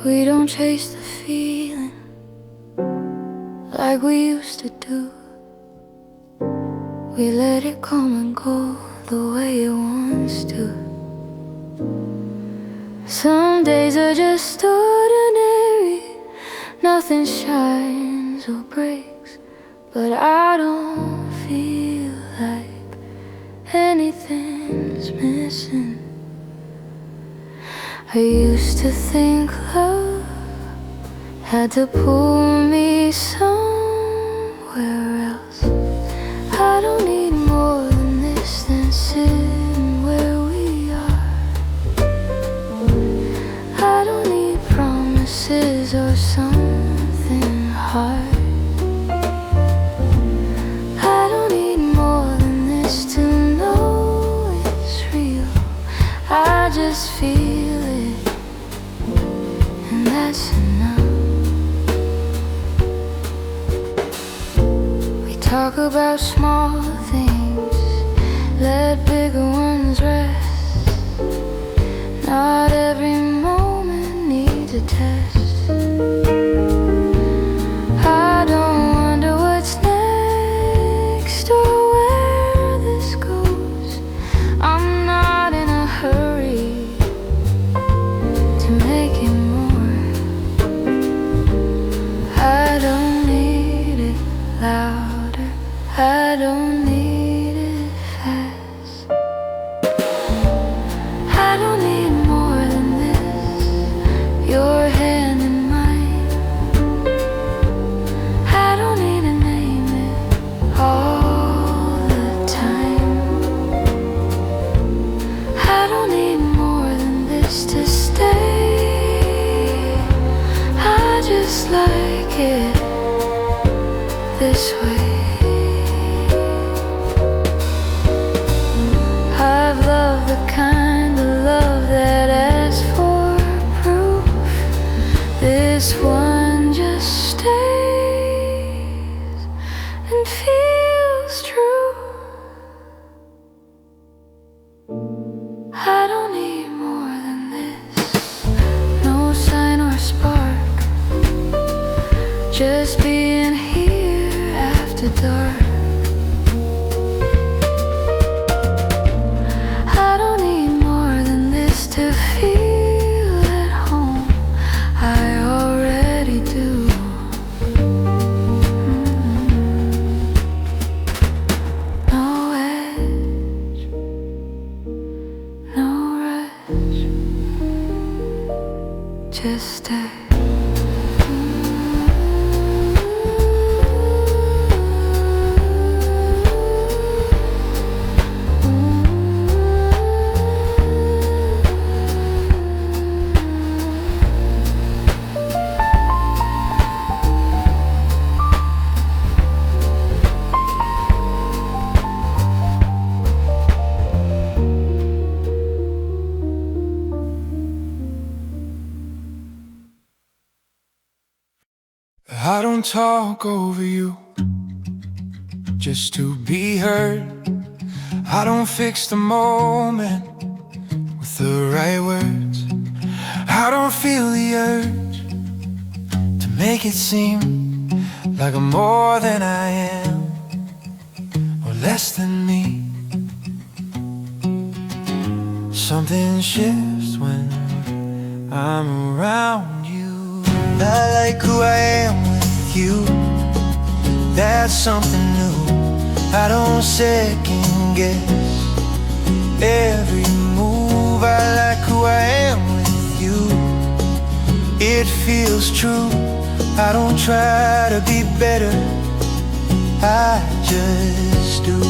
We don't chase the feeling like we used to do. We let it come and go the way it wants to. Some days are just ordinary, nothing shines or breaks, but I don't feel like anything's missing. I used to think love had to pull me somewhere else. I don't need more than this, than sitting where we are. I don't need promises or something hard. I don't need more than this to know it's real. I just feel it, and that's enough. We talk about small things, let bigger ones rest. Not every moment needs a test. I don't wonder what's next or where this goes. I'm not in a hurry to make it more. I don't need it louder, I don't need it fast. I don't need more than this, your hand in mine. I don't need to name it all the time. I don't need more than this to stay. I just like it this way. I've loved the kind of love that asks for proof. This one just stays and feels true. I don't need more than this, no sign or spark, just being here after dark. I don't need more than this to feel at home. I already do. No edge, no rush, just stay. I don't talk over you just to be heard. I don't fix the moment with the right words. I don't feel the urge to make it seem like I'm more than I am or less than me. Something shifts when I'm around you. I like who I am with you. That's something new. I don't second guess every move. I like who I am with you. It feels true. I don't try to be better, I just do.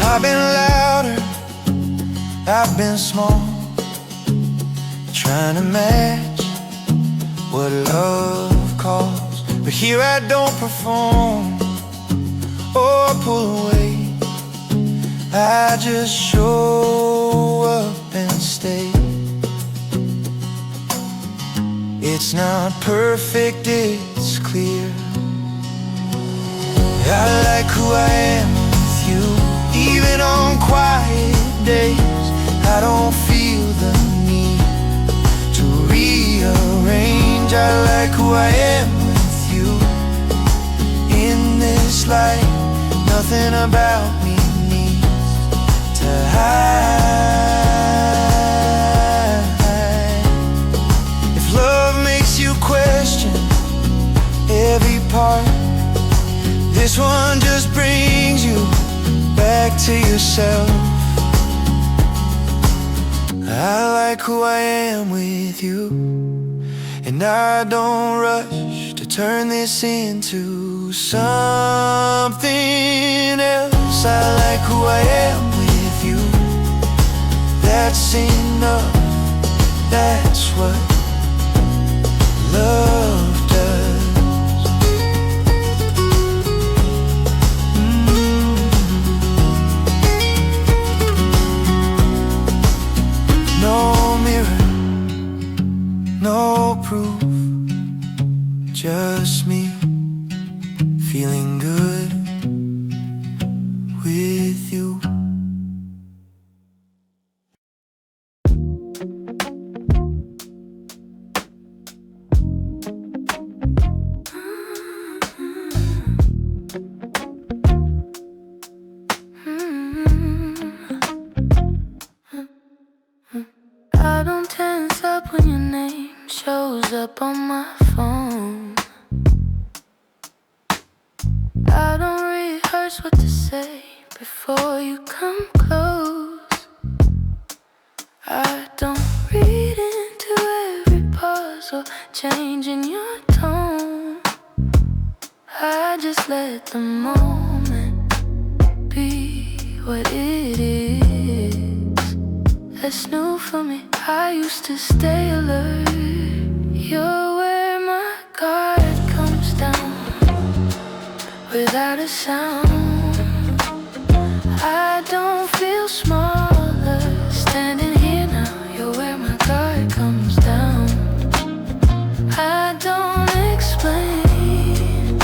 I've been louder, I've been small, trying to match what love calls. But here I don't perform or pull away. I just show up and stay. It's not perfect, it's clear. I like who I am with I am with you. In this light, nothing about me needs to hide. If love makes you question every part, this one just brings you back to yourself. I like who I am with you, and I don't rush to turn this into something else. I like who I am with you. That's enough. That's what love does. No mirror, no proof, just me feeling good with you. I don't tense up when your name shows up on my phone. I don't rehearse what to say before you come close. I don't read into every pause or change in your tone. I just let the moment be what it is. That's new for me. I used to stay alert. You're where my guard comes down without a sound. I don't feel smaller standing here now. You're where my guard comes down. I don't explain,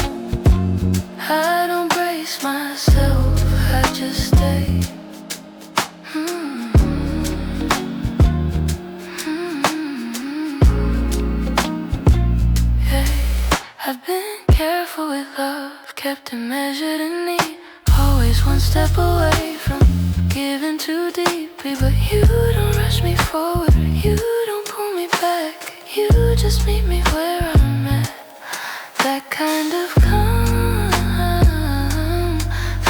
I don't brace myself, I just stay. I've been careful with love, kept it measured and neat. Always one step away from giving too deeply. But you don't rush me forward, you don't pull me back. You just meet me where I'm at. That kind of calm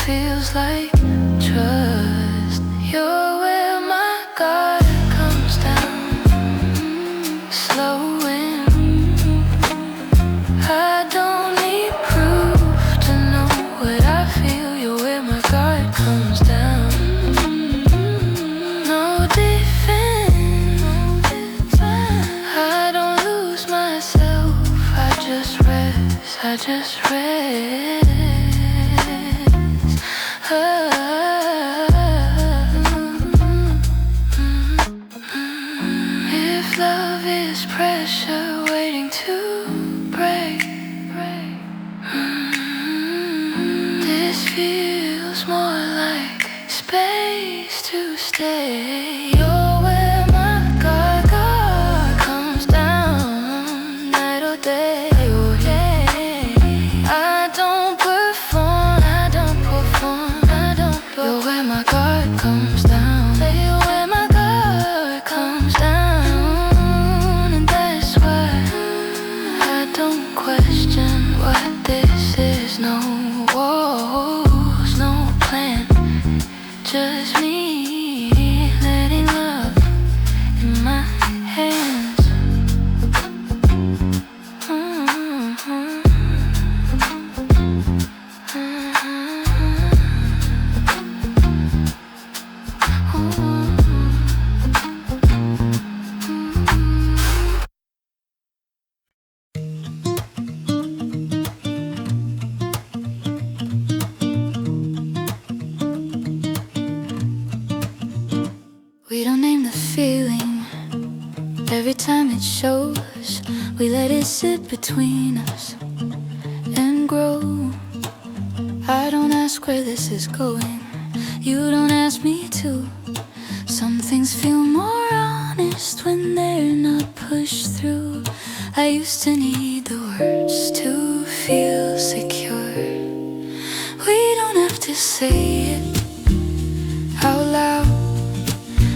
feels like trust. You're where my guard comes down, slowing. I don't need proof to know what I feel. You're where my guard comes down. No defense, I don't lose myself. I just rest, I just rest. If love is pressure waiting to break, this feels more like space to stay. You're where my guard comes down, night or day. I don't perform, I don't perform, I don't perform. You're where my guard comes down. You're where my guard comes down, and that's why I don't question what this is. No walls, no plan, just me letting love in my hands. We don't name the feeling. Every time it shows, we let it sit between us and grow. I don't ask where this is going, you don't ask me to. Some things feel more honest when they're not pushed through. I used to need the words to feel secure. We don't have to say it out loud.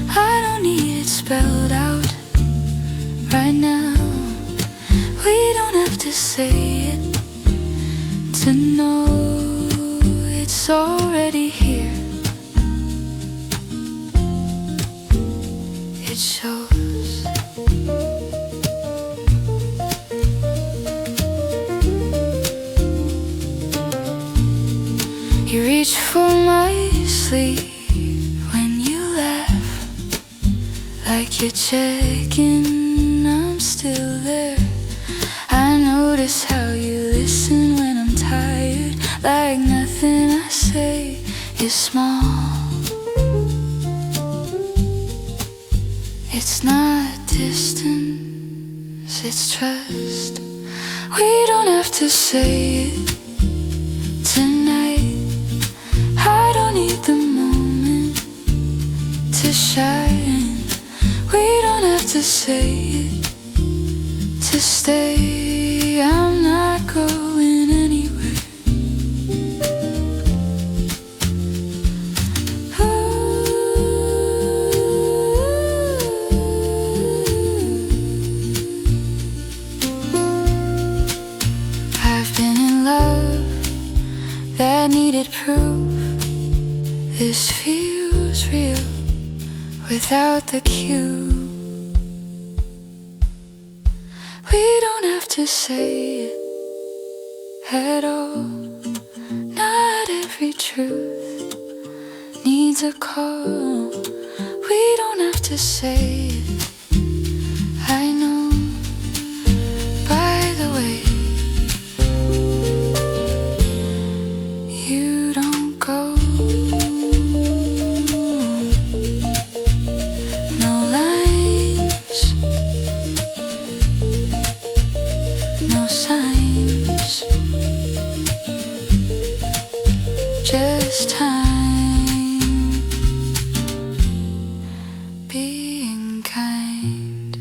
I don't need it spelled out right now. We don't have to say it to know it's already here. It shows. You reach for my sleeve when you laugh, like you're checking I'm still there. I notice how you listen when I'm tired, like nothing I say is small. It's not distance, it's trust. We don't have to say it tonight. I don't need the moment to shine. We don't have to say it to stay. I'm not going anywhere. I've been in love that needed proof. This feels real without the cue. We don't have to say it at all. Not every truth needs a call. We don't have to say it. I know. By the way, you don't go. No lines, no signs, just time being kind.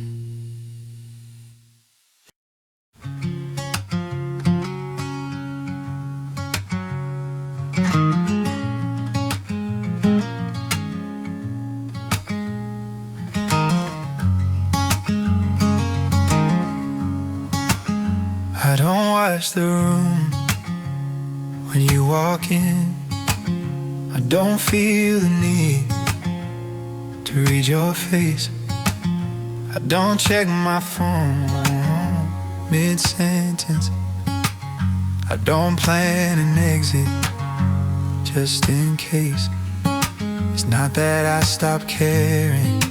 I don't watch the room when you walk in. I don't feel the need to read your face. I don't check my phone mid-sentence. I don't plan an exit just in case. It's not that I stopped caring,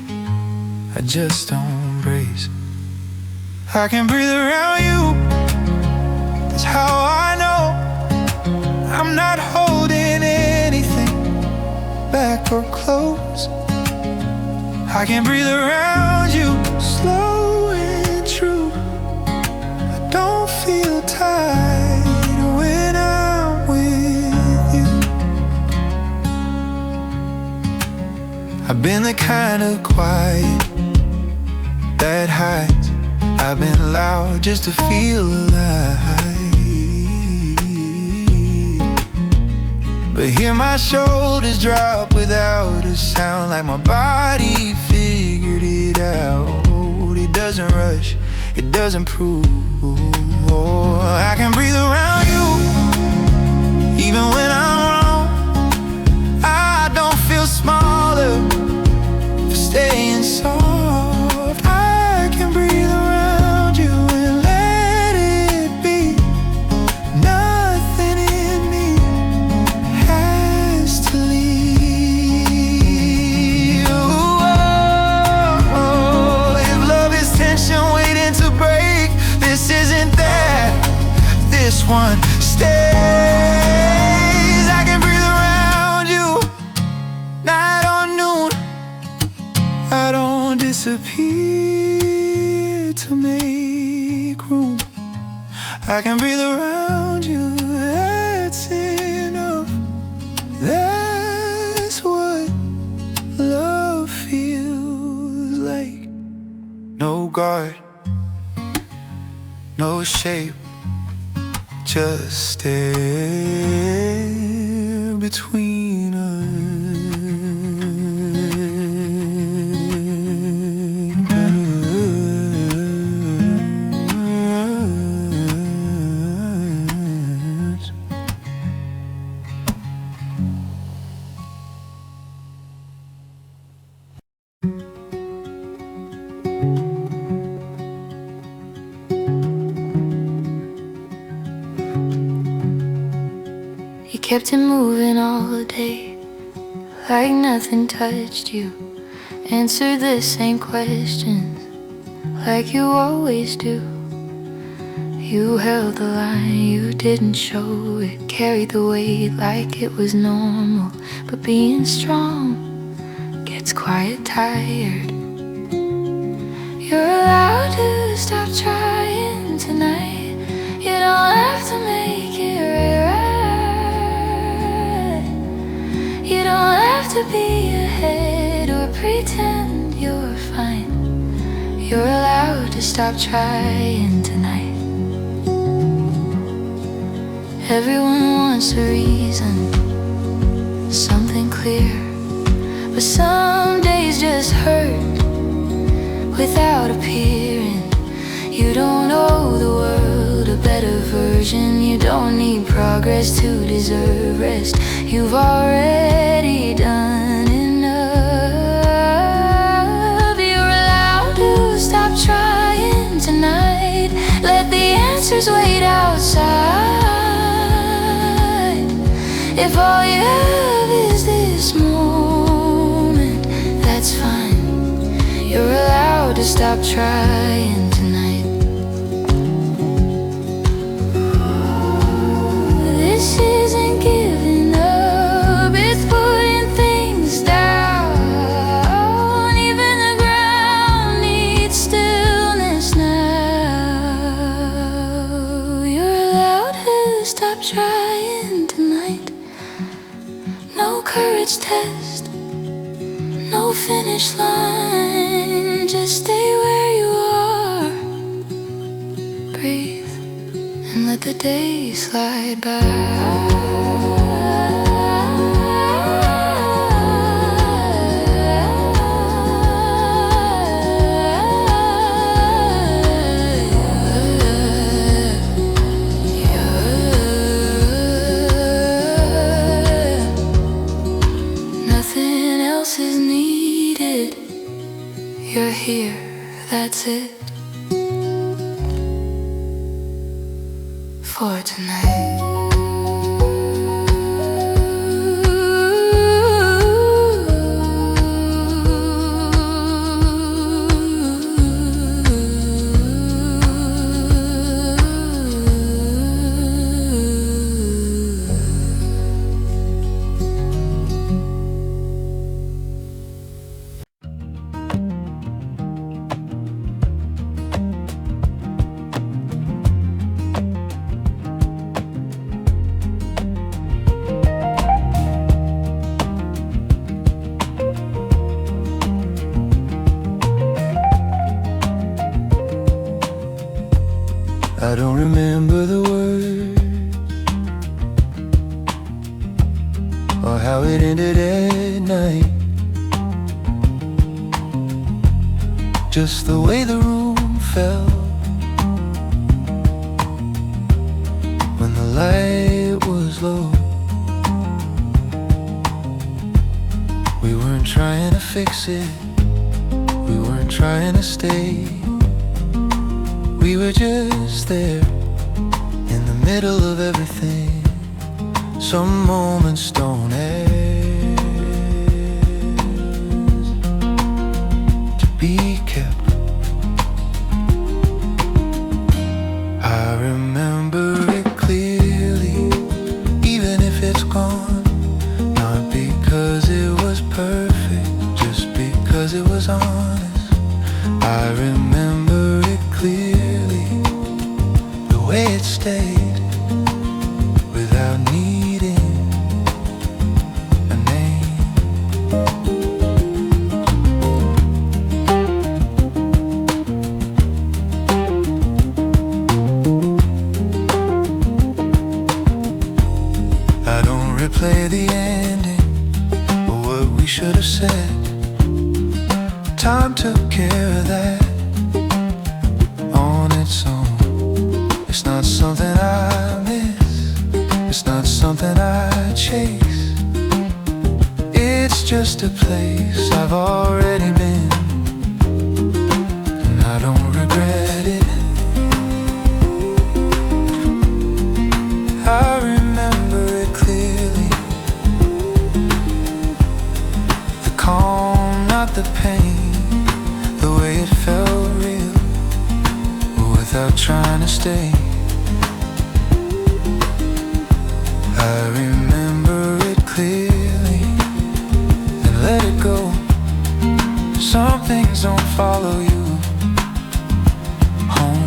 I just don't brace. I can breathe around you, that's how I know I'm not holding anything back or close. I can breathe around you, slow and true. I don't feel tight when I'm with you. I've been the kind of quiet that hides. I've been loud just to feel alive. But hear my shoulders drop without a sound, like my body figured it out. It doesn't rush, it doesn't prove. I can breathe around you, even when I'm wrong. I don't feel smaller for staying soft. I can breathe around you and let it be. Nothing in me has to leave. Oh, if love is tension waiting to break, this isn't that. This one stays. I can breathe around you, night or noon. I don't disappear to make room. I can breathe around you, that's enough. That's what love feels like. No guard, no shape, just air between us. You kept it moving all day, like nothing touched you. Answered the same questions, like you always do. You held the line, you didn't show it. Carried the weight like it was normal. But being strong gets quite tired. You're allowed to stop trying tonight. You don't have to make it right. You don't have to be ahead or pretend you're fine. You're allowed to stop trying tonight. Everyone wants a reason, something clear. But some days just hurt without appearing. You don't owe the world a better version. You don't need progress to deserve rest. You've already done enough. You're allowed to stop trying tonight. Let the answers wait outside. If all you have is this moment, that's fine. You're allowed to stop trying tonight. This isn't giving up, it's putting things down. Even the ground needs stillness now. You're allowed to stop trying tonight. No courage test, no finish line. Just stay where you are. Breathe and let the days slide by. Nothing else is needed. You're here, that's it. For tonight. I don't remember the words or how it ended at night. Just the way the room felt when the light was low. We weren't trying to fix it, we weren't trying to stay. We were just there, in the middle of everything. Some moments don't ask to be kept. I remember it clearly, even if it's gone. Not because it was perfect, just because it was honest. I remember it clearly, the way it stayed, without needing replay the ending or what we should have said. Time took care of that on its own. It's not something I miss, it's not something I chase. It's just a place I've already been, and I don't regret it. I remember it clearly, the calm, not the pain, the way it felt real, without trying to stay. I remember it clearly, then let it go. Some things don't follow you home.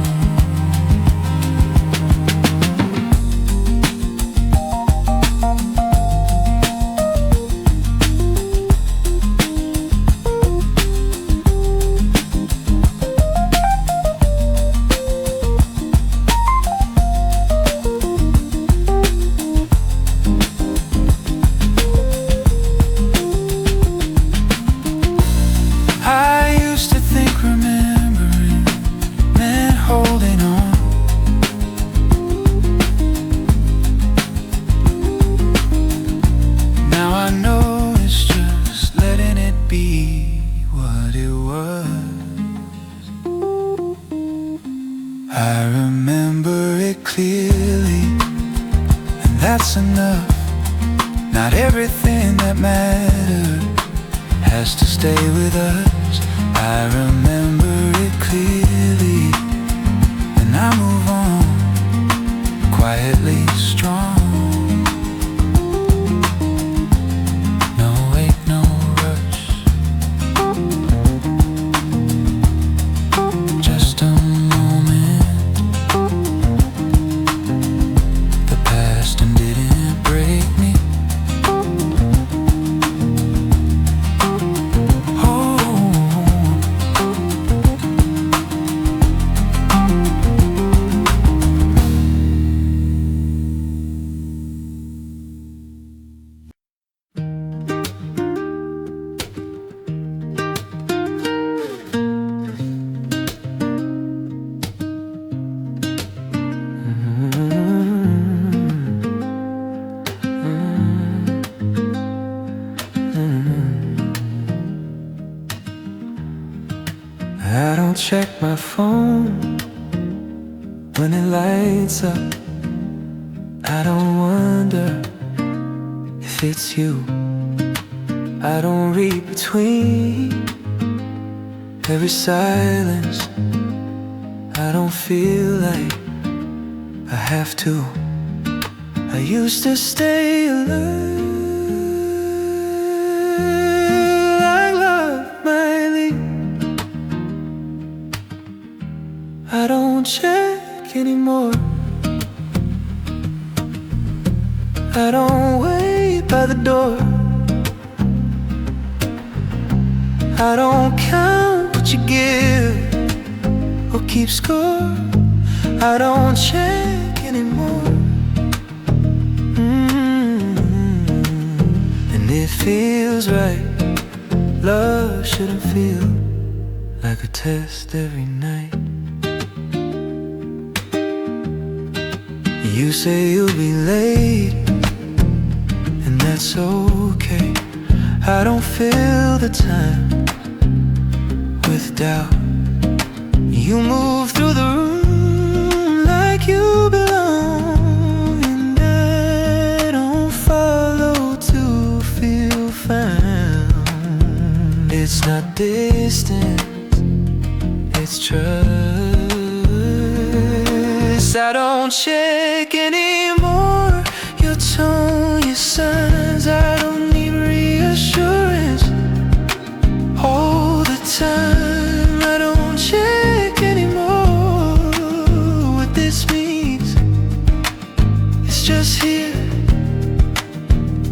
I remember it clearly, and that's enough. Not everything that mattered has to stay with us. I remember it clearly, and I move on, quietly strong. No wait, no rush, just a I don't check my phone when it lights up. I don't wonder if it's you. I don't read between every silence. I don't feel like I have to. I used to stay alert, like love might leave. I don't check anymore. I don't wait by the door. I don't count what you give or keep score. I don't check anymore. And it feels right. Love shouldn't feel like a test every night. You say you'll be late, and that's okay. I don't fill the time with doubt. You move through the room like you belong, and I don't follow to feel found. It's not distance, it's trust. I don't check anymore your tone, your signs. I don't need reassurance all the time. I don't check anymore what this means. It's just here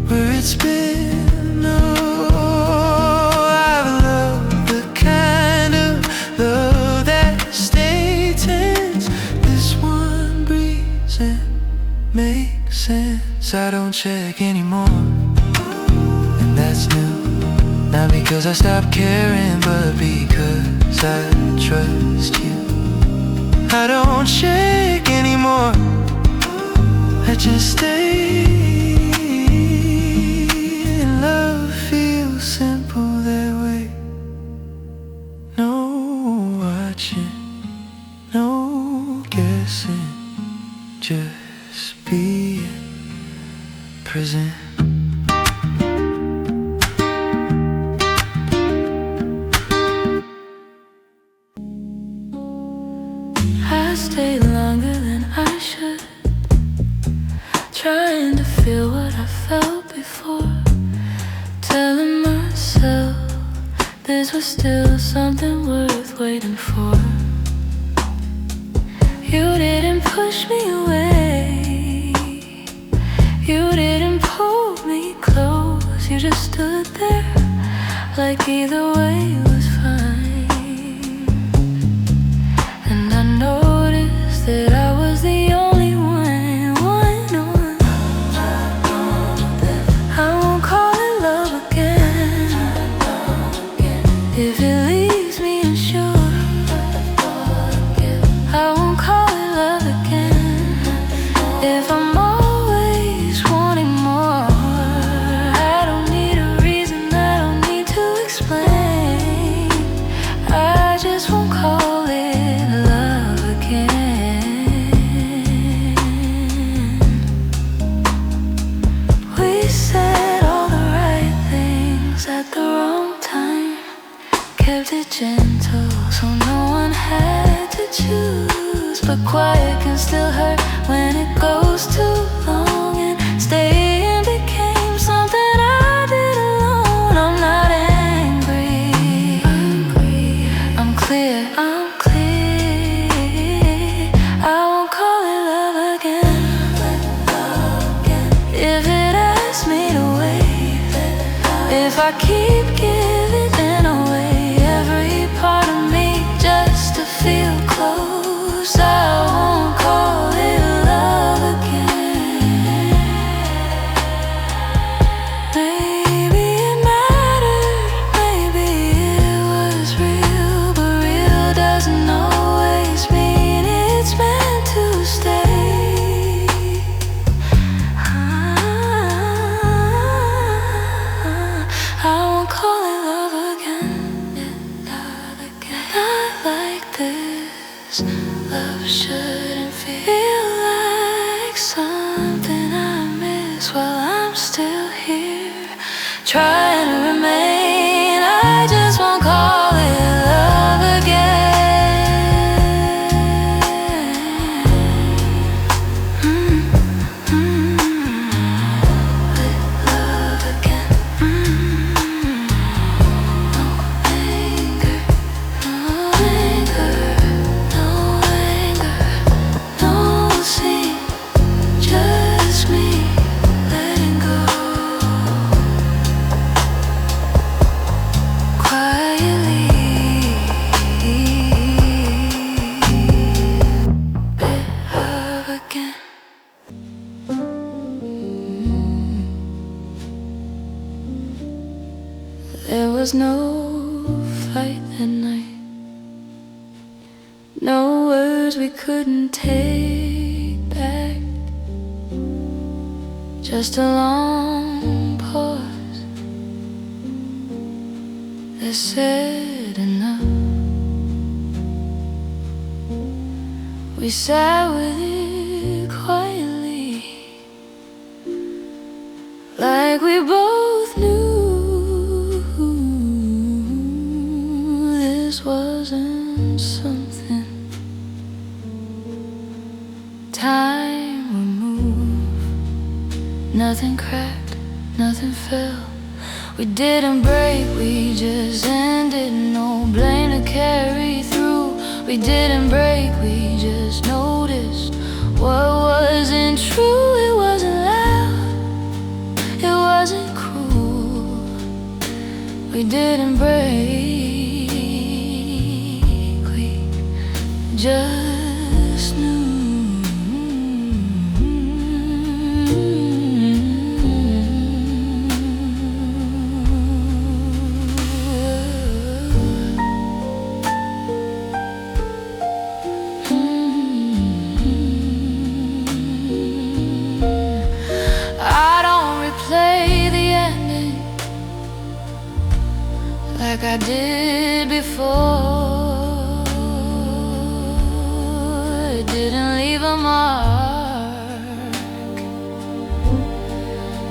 where it's been. Oh, I've loved the kind of love that stays tense. This one breathes and makes sense. I don't check anymore. anymore. And that's new. Not because I stopped caring, but because I trust you. I don't shake anymore, I just stay. And love feels simple that way. No watching, no guessing, just being present. I stayed longer than I should, trying to feel what I felt before, telling myself this was still something worth waiting for. You didn't push me away, you didn't pull me close, you just stood there like either way was fine. And I noticed that I was the only one. I won't call it love again if it leaves me unsure. I won't call it love again if I'm always wanting more. I don't need a reason, I don't need to explain. I just won't call it love again. We said all the right things at the wrong time, kept it gentle so no one had to choose. But quiet can still hurt when it goes too long, and staying became something I did alone. I'm not angry, I'm clear, I won't call it love again if it asks me to wait. If I keep giving away every part of me just to feel close, I won't call it love again. Maybe it mattered, maybe it was real, but real doesn't always mean it's meant to stay. I won't call it love again, not like this. Love shouldn't feel like something I miss while I'm still here, trying to remain. I just won't call it love again. Love again. No anger, no anger, no anger, no sin, just me letting go. Quietly, bit of again. There was no fight that night, no words we couldn't take back, just a long pause that said enough. We sat with it quietly, like we both knew this wasn't something time would move. Nothing cracked, nothing fell. We didn't break, we just ended. No blame to carry through. We didn't break, we just noticed what wasn't true. It wasn't loud, it wasn't cruel. We didn't break, we just knew. like I did before. It didn't leave a mark.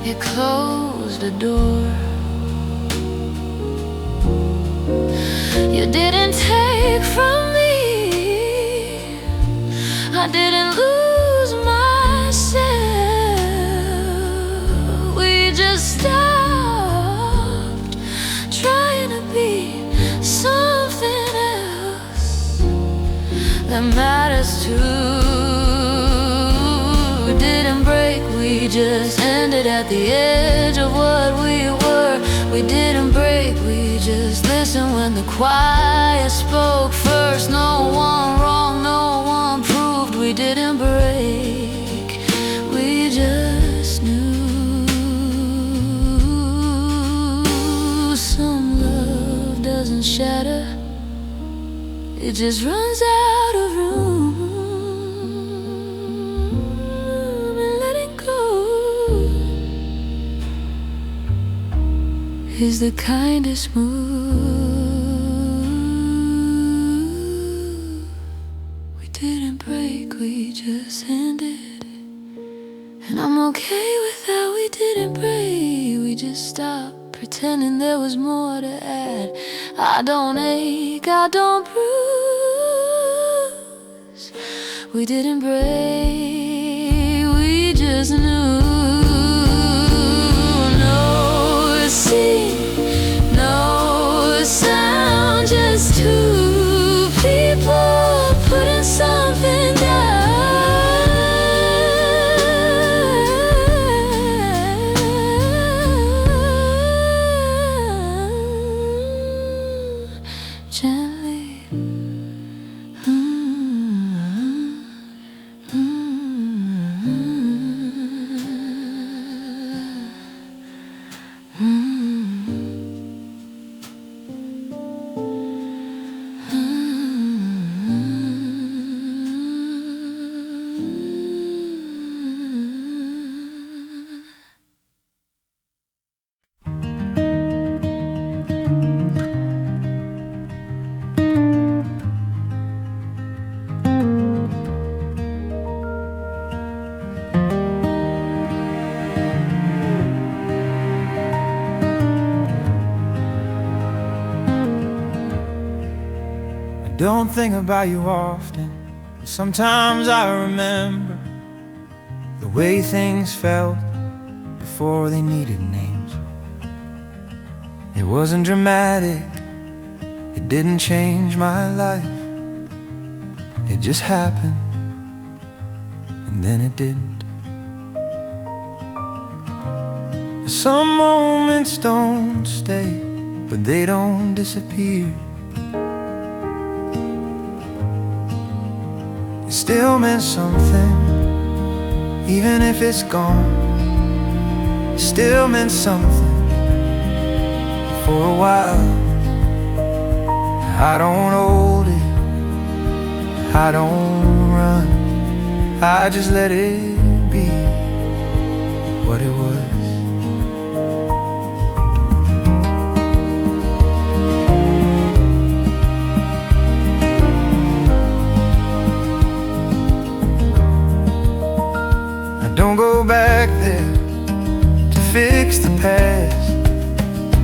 It closed the door. You didn't take from me. I didn't lose myself. We just stopped trying to be something else that matters too. We didn't break, we just ended at the edge of what we were. We didn't break, we just listened when the choir spoke first. No one wrong, no one proved. We didn't break, we just knew. Some love doesn't shatter, it just runs out of room. And letting go is the kindest move. We didn't break, we just ended. And I'm okay with that, we didn't break. We just stopped pretending there was more to add. I don't ache, I don't bruise. We didn't break, we just knew. No scene, no sound, just two people putting something down. Gently. Don't think about you often, but sometimes I remember the way things felt before they needed names. It wasn't dramatic, it didn't change my life. It just happened, and then it didn't. Some moments don't stay, but they don't disappear. It still meant something, even if it's gone. It still meant something for a while. I don't hold it, I don't run, I just let it be what it was. Don't go back there to fix the past.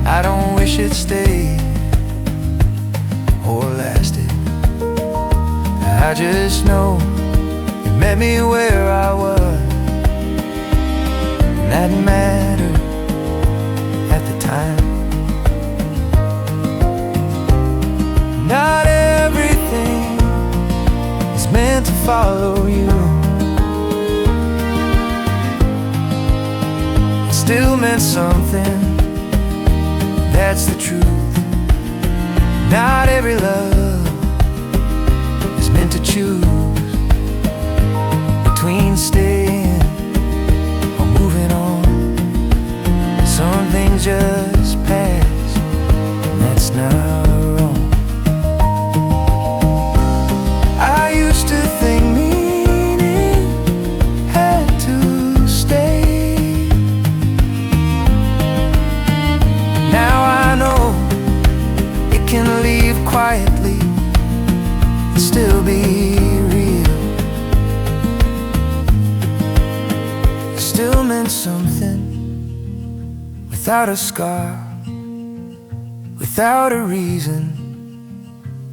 I don't wish it stayed or lasted. I just know it met me where I was, and that mattered at the time. Not everything is meant to follow you. Still meant something, that's the truth. Not every love is meant to choose between staying or moving on. Some things just pass, and that's not wrong. I used to think meaning had to stay. Now I know quietly and still be real. It still meant something without a scar, without a reason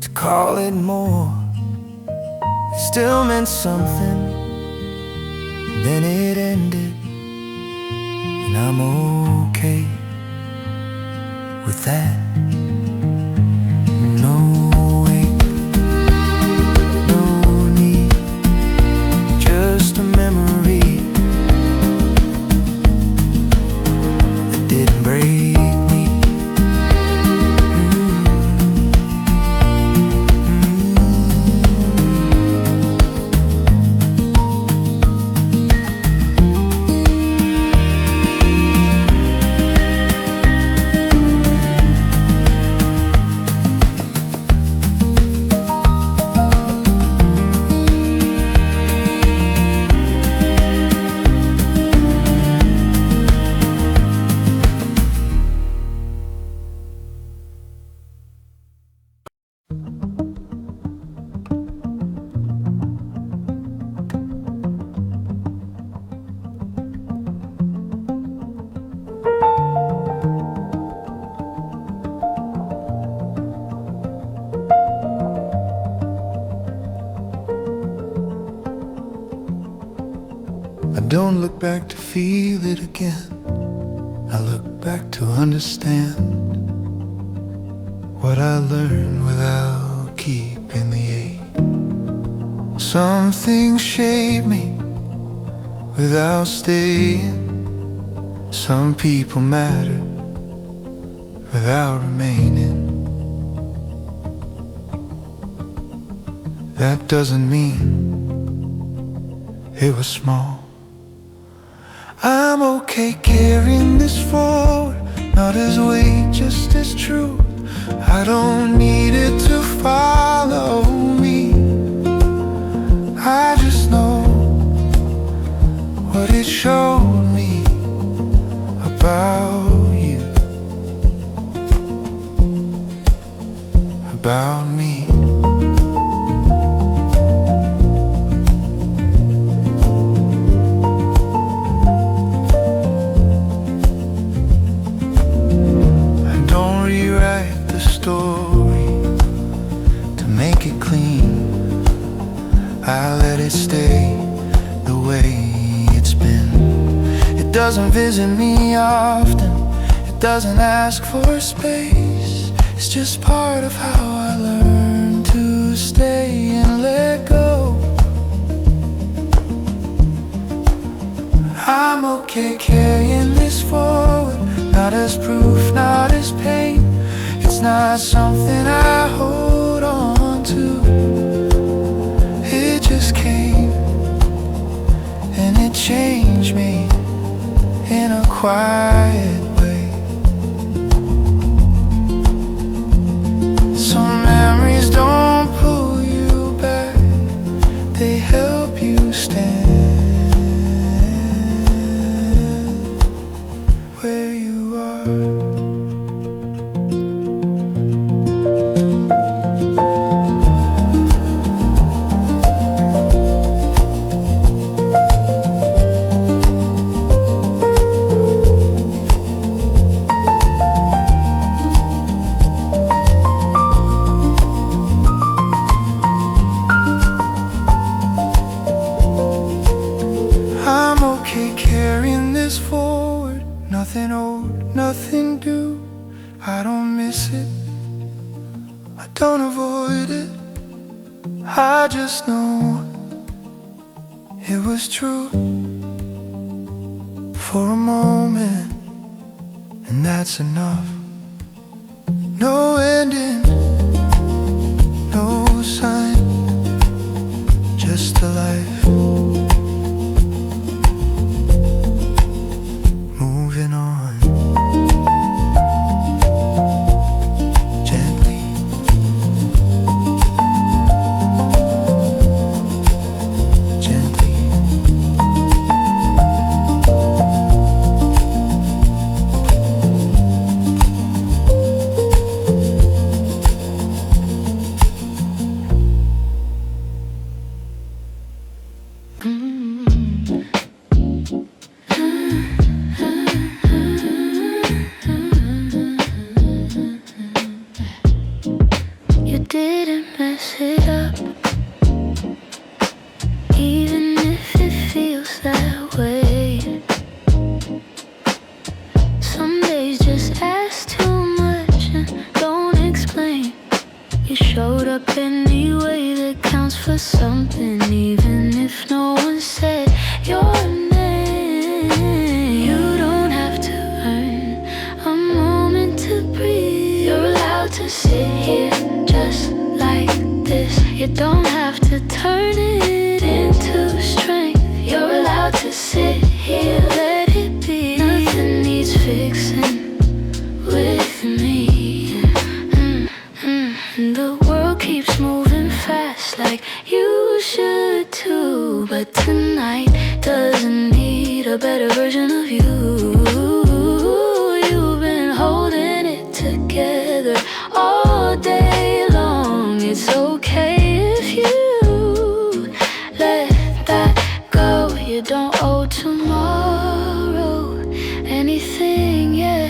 to call it more. It still meant something, then it ended, and I'm okay with that. No wait, no need, just a memory that didn't break me. I don't look back to feel it again. I look back to understand what I learned without keeping the ache. Some things shape me without staying. Some people matter without remaining. That doesn't mean it was small. I'm okay carrying this forward, not as weight, just as truth. I don't need it to follow me. I just know what it showed me about you, about me. Story to make it clean. I let it stay the way it's been. It doesn't visit me often, it doesn't ask for space. It's just part of how I learn to stay and let go. I'm okay carrying this forward, not as proof, not as pain. It's not something I hold on to. It just came and it changed me in a quiet way. Some memories don't pull you back, they help you stand where you are. Nothing old, nothing new. I don't miss it, I don't avoid it. I just know it was true for a moment, and that's enough. No ending, no sign, just a life moving on. Gently, gently. up any way that counts for something, even if no one said your name. You don't have to earn a moment to breathe. You're allowed to sit here just like this. You don't have to turn it into strength. You're allowed to sit here, let it be. Nothing needs fixing with me. The world keeps moving fast like you should too, but tonight doesn't need a better version of you. You've been holding it together all day long. It's okay if you let that go. You don't owe tomorrow anything, yeah.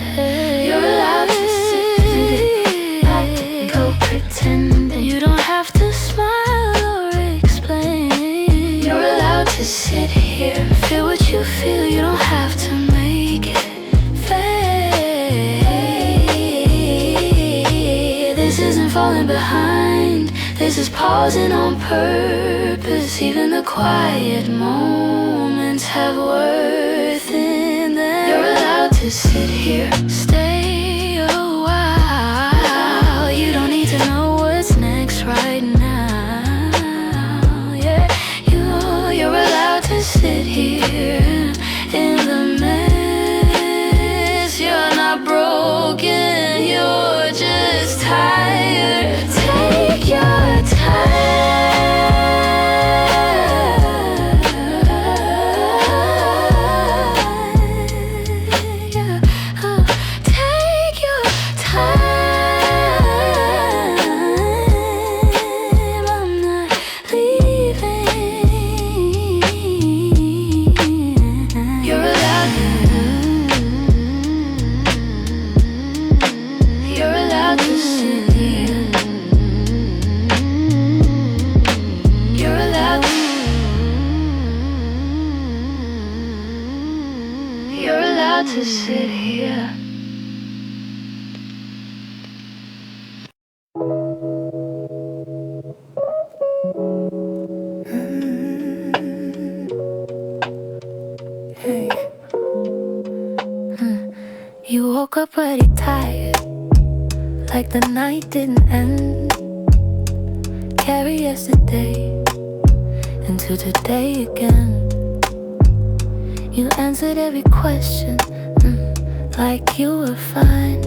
You're allowed to sit back and go pretending. You don't have to smile or explain. You're allowed to sit here, feel what you feel. You don't have to make it fake. This isn't falling behind, this is pausing on purpose. Even the quiet moments have worth in them. You're allowed to sit here, stay a while. You don't need to know what's next right now. Yeah, you're allowed to sit here in the mess. You're not broken, you're just tired. Take your time. Take your time. I'm not leaving. You're allowed. You're allowed to sit here. You're allowed. You're allowed to sit here. Hey. You woke up pretty tired, like the night didn't end. Carry yesterday into today again. You answered every question, like you were fine,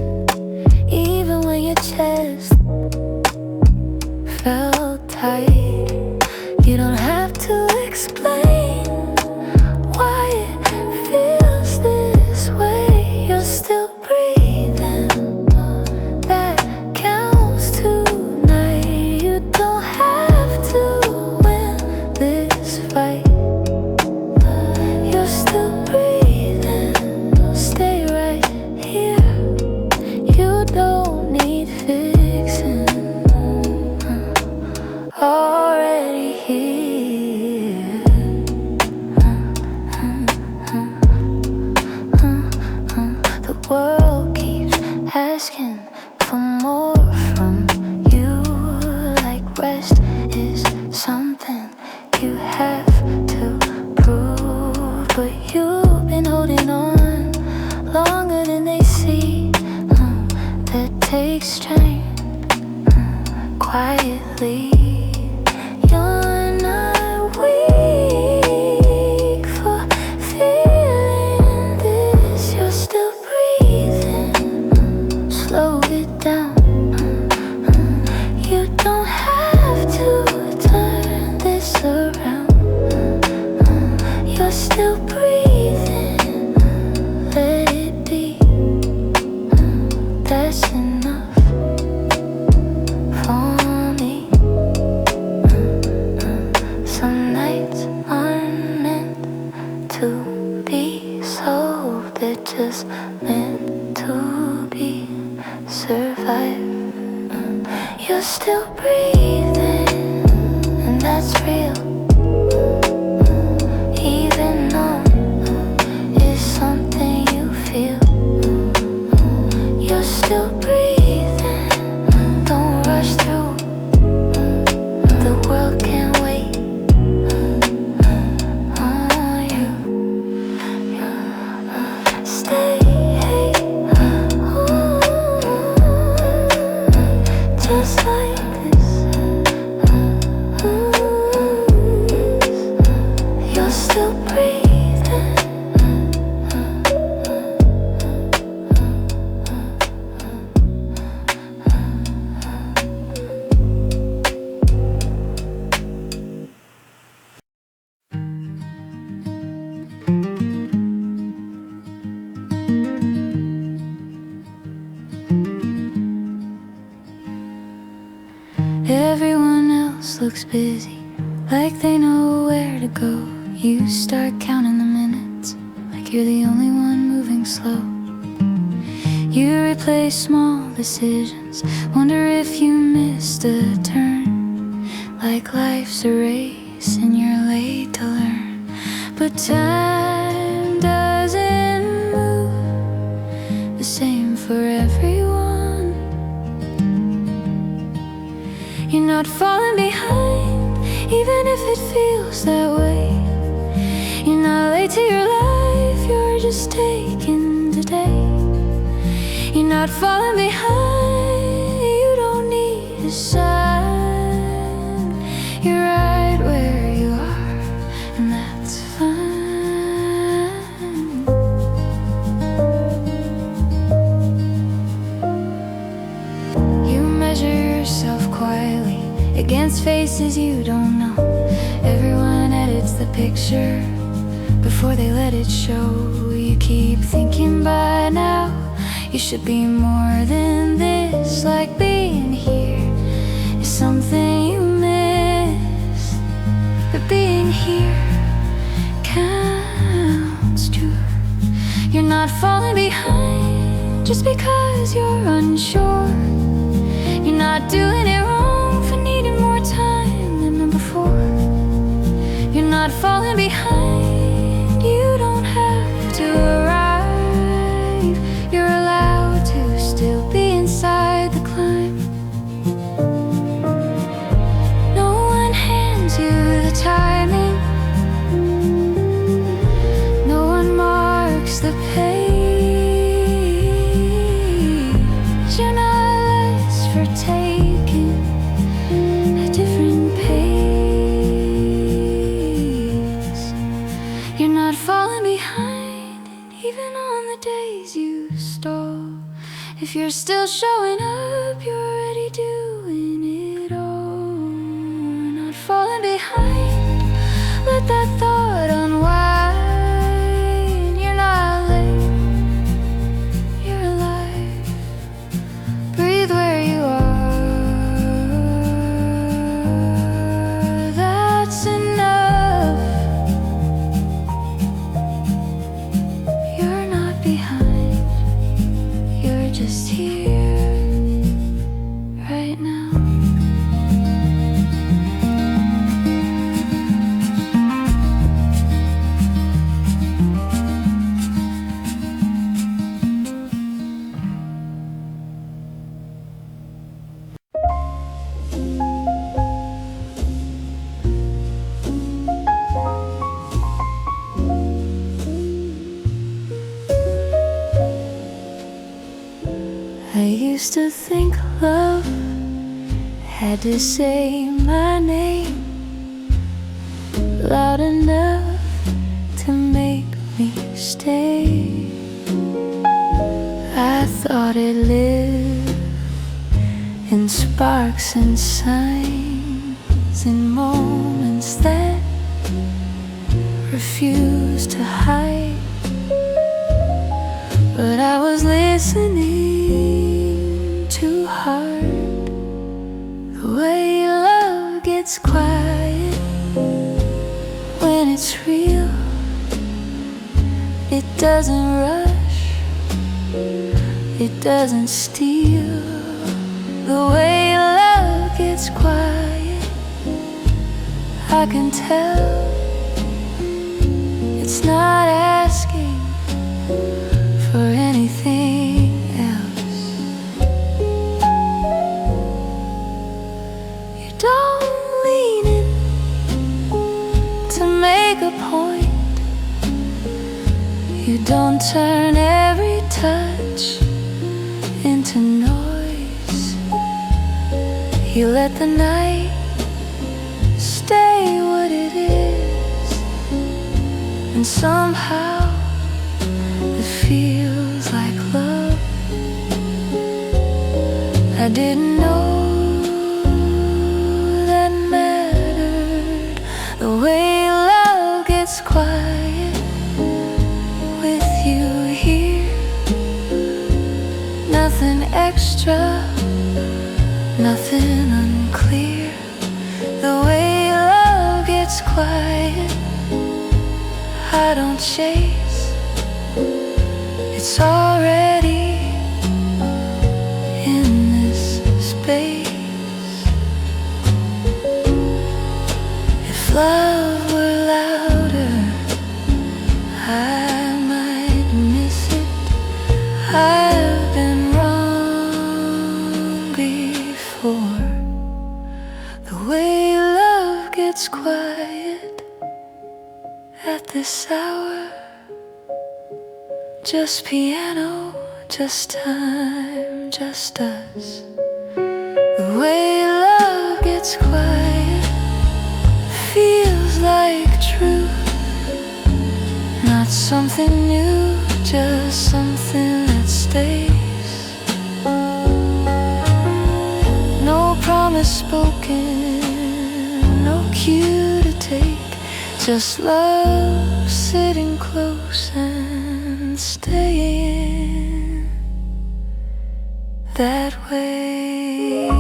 even when your chest felt tight. You don't have to explain why it feels this way. You're still breathing, that counts tonight. You don't have to win this fight. You're still breathing, stay right here. You don't need fixing, already here. The world keeps asking for more from you, like rest is something you have to prove. But you've been holding on longer than they see. That takes strength, quietly. You're not weak for feeling this. You're still breathing, slow it down. You don't have to turn this around. You're still breathing, let it be. That's enough for me. Some nights aren't meant to be solved, they're just meant to be survived. You're still breathing, and that's real. Even numb is something you feel. You're still breathing, don't rush through. Everyone else looks busy, like they know where to go. You start counting the minutes, like you're the only one moving slow. You replay small decisions, wonder if you missed a turn, like life's a race and you're late to learn. But time doesn't move the same for everyone. You're not falling behind, even if it feels that way. You're not late to your life, you're just taking today. You're not falling behind, you don't need a sign. You're right where you are, and that's fine. You measure yourself quietly against faces you don't know. Everyone edits the picture before they let it show. You keep thinking by now you should be more than this, like being here is something you miss. But being here counts too. You're not falling behind just because you're unsure. You're not doing it wrong for needing more time than before. You're not falling behind, you don't have to arrive. You're allowed to still be inside the climb. No one hands you the timing, no one marks the page. You're not less for taking a different pace. You're not falling behind, even on the days you stall. If you're still showing up, you're already doing it all. You're not falling behind, let that thought unwind. You're not late, you're alive. Breathe where you are, that's enough. You're not behind, you're just here right now. I used to think love had to say my name loud enough to make me stay. I thought it lived in sparks and signs, in moments that refused to hide. But I was listening too hard. The way love gets quiet when it's real, it doesn't rush, it doesn't steal. The way love gets quiet, I can tell. It's not asking for anything else. You don't lean in to make a point. You don't turn every touch into noise. You let the night stay what it is, and somehow it feels like love. I didn't know that mattered. The way love gets quiet with you here. Nothing extra, nothing unclear. The way love gets quiet, I don't chase. It's already in this space. If love were louder, I might miss it. I've been wrong before. The way love gets quiet at this hour. Just piano, just time, just us. The way love gets quiet feels like truth. Not something new, just something that stays. No promise spoken, no cue to take. Just love sitting close and staying that way.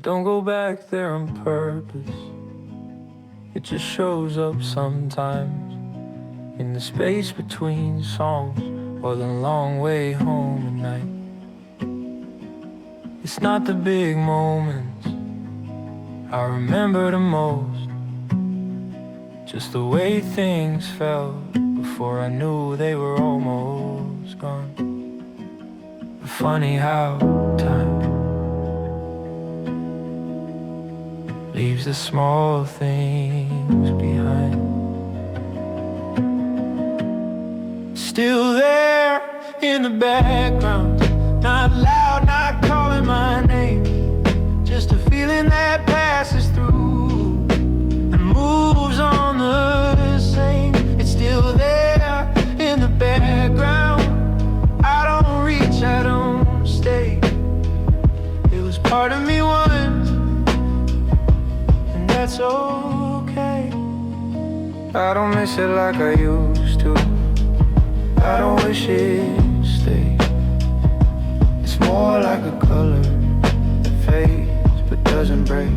Don't go back there on purpose. It just shows up sometimes in the space between songs or the long way home at night. It's not the big moments I remember the most, just the way things felt before I knew they were almost gone. But funny how time leaves the small things behind. Still there in the background, not loud, not calling my name, just a feeling that passes through and moves on the same. It's still there in the background. I don't reach, I don't stay. It was part of me once, that's okay. I don't miss it like I used to. I don't wish it stayed. It's more like a color that fades but doesn't break.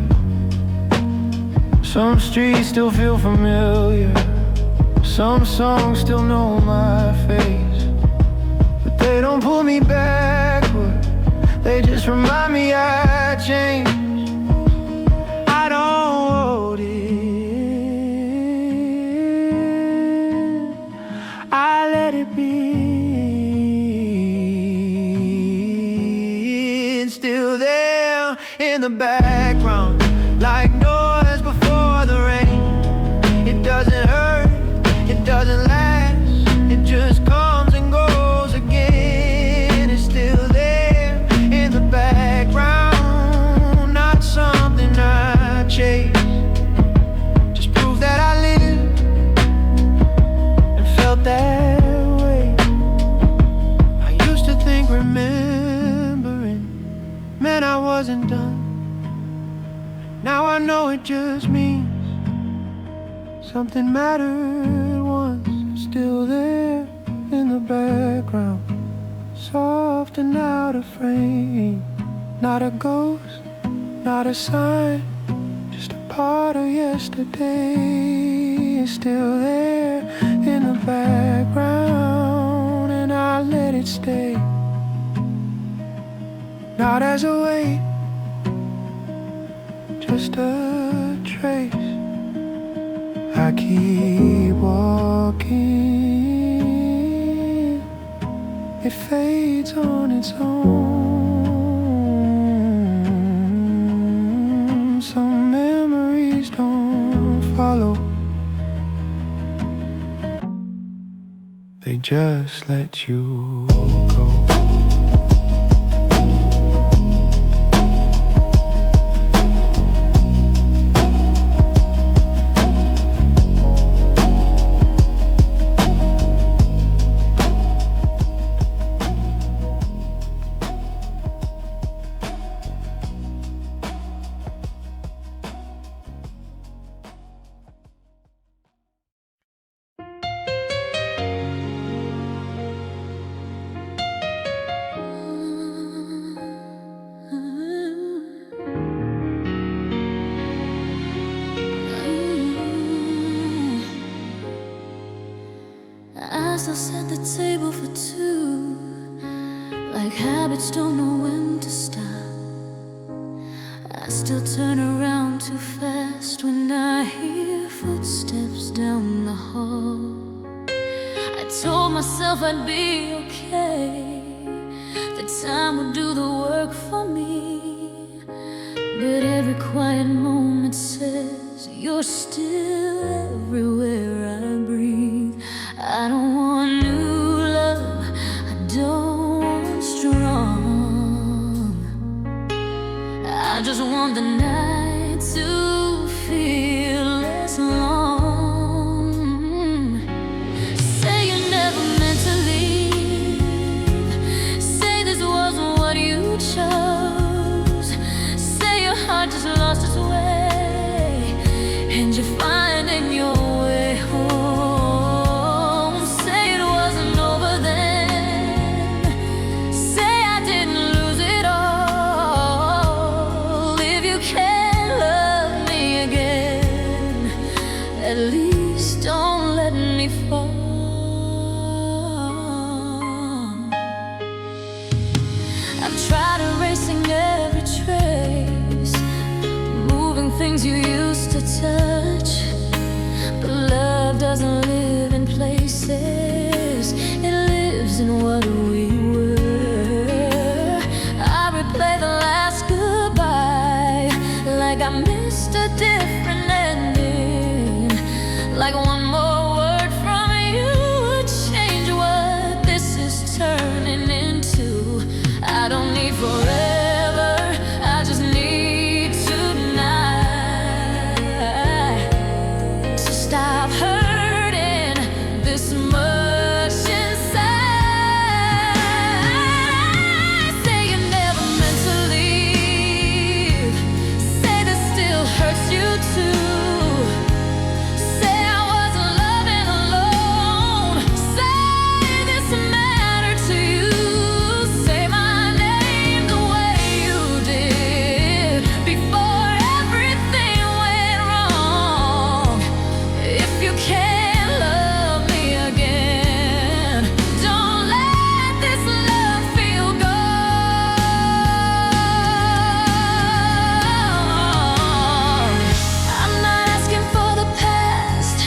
Some streets still feel familiar, some songs still know my face, but they don't pull me backward, they just remind me I changed. In the background, like noise before the rain. It doesn't hurt, it doesn't last, it just comes and goes again. It's still there in the background, not something I chase, just proof that I lived and felt that way. I used to think remembering meant I wasn't done. Now I know it just means something mattered once. Still there in the background, soft and out of frame. Not a ghost, not a sign, just a part of yesterday. It's still there in the background, and I let it stay. Not as a weight, just a trace. I keep walking, it fades on its own. Some memories don't follow, they just let you go. I still set the table for two, like habits don't know when to stop. I still turn around too fast when I hear footsteps down the hall. I told myself I'd be okay, that time would do the work for me. But every quiet moment says you're still everywhere I breathe. I don't want new love, I don't want strong. I just want the night to feel less long. Say you never meant to leave, say this wasn't what you chose, say your heart just lost its way and you're finding your way home. Say it wasn't over then, say I didn't lose it all. If you can't love me again, at least don't let me fall. I've tried erasing every trace, moving things you used to touch, but love doesn't live in places, it lives in what we were. I replay the last goodbye, like I missed a different ending, like one more word from you would change what this is turning into. I don't need forever, I just need tonight to stop hurting this much inside. Say you never meant to leave, say this still hurts you too, say I wasn't loving alone, say this mattered to you, say my name the way you did before everything went wrong. If you can't love me again, don't let this love feel gone. I'm not asking for the past,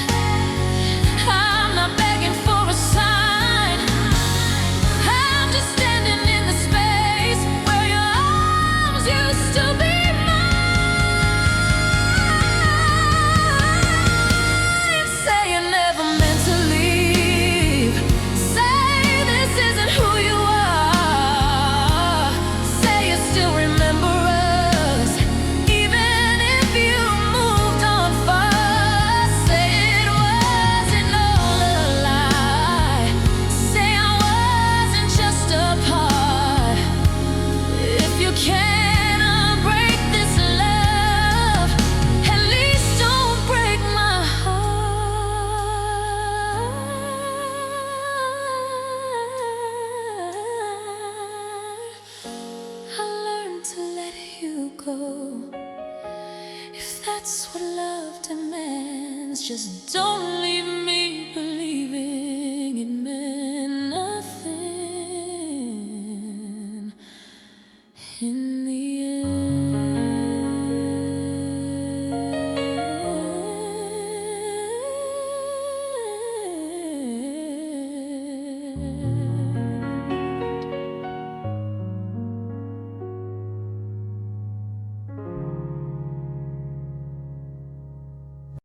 I'm not begging for a sign, I'm just standing in the space where your arms used to be mine. Say you never meant to leave, say this isn't who you are, say you still remember us even if you moved on far, say it wasn't all a lie, say I wasn't just a part. If you can't unbreak this love, at least don't break my heart. I learned to let you go. If that's what love demands, just don't